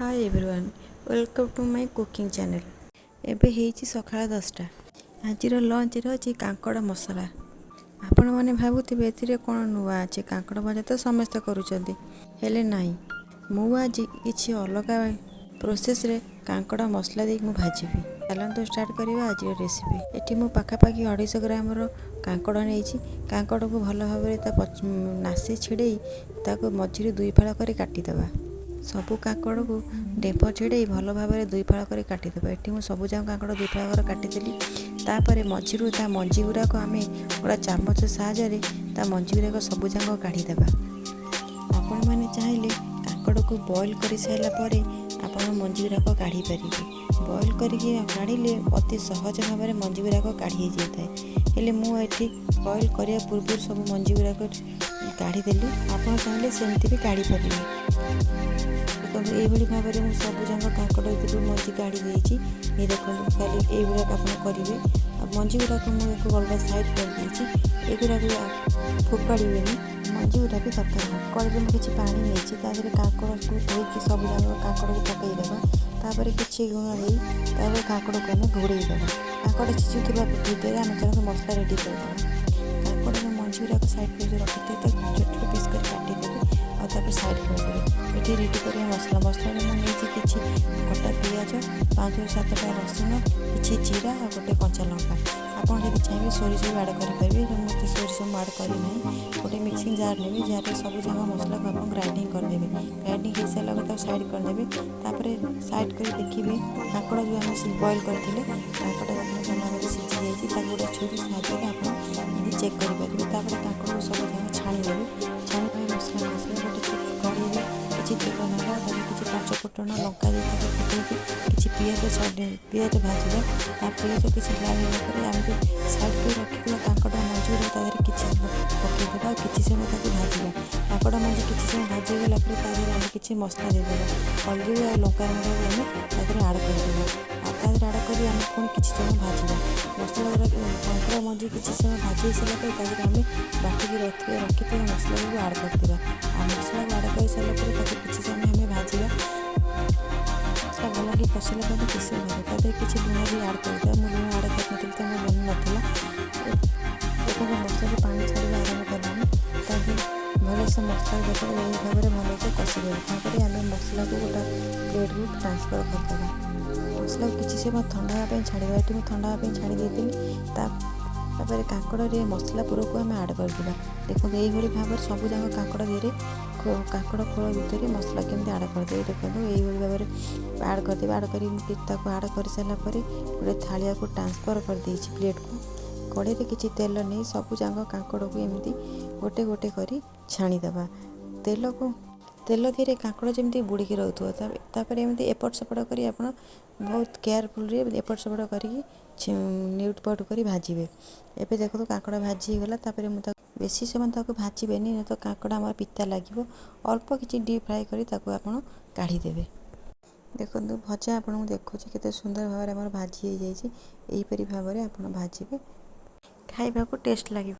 Hi everyone welcome to my cooking channel. एबे हेची सकाळ 10टा। आजिर लंच रे अछि कांकड़ मसला। आपण माने भाबुथिबे एथिरे कोन नुवा अछि। कांकड़ भजा तो समस्त करूचंती हेले नाही। मु आज किछि अलगा प्रोसेस रे कांकड़ मसला दे मु भाजीबी। चलंतु स्टार्ट करिवा आज रेसिपी। एठी मु पाखापाखि 250 ग्राम रो कांकड़ नेछि। कांकड़ को भलो भाबरे ता नासी छिड़ेई ताको मझिरे दुई फाळ करे काटी दबा। सबु कांकड़ को डेप छेड़े भल भाव में दुई फाड़ कर काटिदेव। ये मुझे सबू जाक कांकड़ दुई फाड़ कर काटिदेली। तापर मझिरू ता मंजी गुड़ाक आम गोटा चामच साहाय्य ता मंजी गुड़ाक सबू जाक काढ़ीदेवा। आपण मैंने चाहिए कांकड़ को बॉईल कर सारापर आपण मंजी गुड़ाक काढ़ी पारे। बॉईल करके काढ़ले अति सहज भाव में मंजी गुड़ाक काढ़ी जाए। हेले मुझे बॉईल करने पूर्व सब मंजी गुड़ाक काढ़ीदेली। आप चाहिए सेमती भी काढ़ी पारे। ये भाव में सबू जाक कांकड़ मंजी काढ़ी देती। ये देखो खाली ये आप करेंगे। मंजी गुड़ाक मुझे अलग साइड कर युवा फोपाड़े मंजी गुड़ा भी दरकार। कड़े में किसी पा नहीं कांकड़ को धोईकी सब जाक कांकड़ को पकईदेवा। तापर किसी लुण दे कांकड़ को आम घोड़ईदेवा। कांकड़ सिझुवा भितर आम जन मसला रेडी करदेवा। कांकड़ में मंजी गुड़ाक साइड कर रखी छोट छोट पीस कर काटिदेवे और साइड करदेवे। ये रेडी कर मसला मसला मुझे किसी कटा पिज 5-7टा रसुण किसी जीरा और गोटे कंचा लंका। आपड़ जब चाहिए सोरिष भी आड करेंगे। मुझे सोरिष आड करना गोटे मिक्सिंग जार ने जार सब जगह मसला को आप ग्राइंडिंग करदे। ग्राइंडिंग हो सारा पर साइड करदे। तापर साइड कर देखिए कांकड़ जो आम बॉईल करते कांकड़ भाव सीझी जाए गोटे छुरी साहय आप चेक करेंगे। कांकड़ को सब जगह छाणीदेवे। छाणी मसला कषे गोटे कड़े किसी तेल ना किसी 5 फुटण लंका फुटे किसी पिज भाजवा। पिज किसी लाल होगा आम जो साइड कर रखी कांकड़ मंजी गुड़ा किसी पकईदेवा। किसी समय भाजवा। कांकड़ मंजी किसी समय भाजीगला आम किसी मसला देदेवा। हल्दी और लंका गुड़ा आम आड करदेवा। आड कर आम पुणी किसी समय भाजवा। मसला कांकड़ मंजी किसी समय भाजी सारापर आम बाटिक रखी मसला को आड करदेवा। मसला को आड कर सारापर किसी समय आम भाजवा। मसला भल कि कषिला किसी भाजवा किसी लुण भी आड करदेवा। मुझे लुण आड कर तो मन नाला। देखो मसला को पानी छाड़ा आरम्भ कलानी भले से मसला देखो यही भाव में भल से कषिदेव। तापर आम मसला को गोटा प्लेट को ट्रांसफर करदेवा। मसला को किसी समय ठंडा हाँपी छाड़ा। ये ठंडा हाँपी छाड़ी तापर कांकड़ मसला पूरा को आम आड करदेवा। देखो यही भाव में सब जाक कांकड़ धीरे कांकड़ खोल भितर मसला केमती आड करदे। देखो यही भाव में आड करदेवा। आड कर आड कर सारापर गोटे थालिया को ट्रांसफर कर देछि प्लेट को। कड़े किसी तेल नहीं सबू जाक कांकड़ को एमती गोटे गोटे करी छाणीदेवा। तेल धीरे कांकड़ जमी बुड़ीकी रोथुपर एमती एपट सेपट कर बहुत केयरफुल एपट सेपट करके न्यूटपट कर भाजबे। एबे देखो कांकड़ भाजी गला। तापर मुझे बेसी समय तक भाजबेनी नहीं तो कांकड़ आम पिता लगे। अल्प किसी डीप फ्राए कर काढ़ीदेवे। देखो भजा आपको देखुँ केते सुंदर भाव में भाजी हो जाए। यहीपरी भाव में आप भाजबे खाइबा को टेस्ट लगे।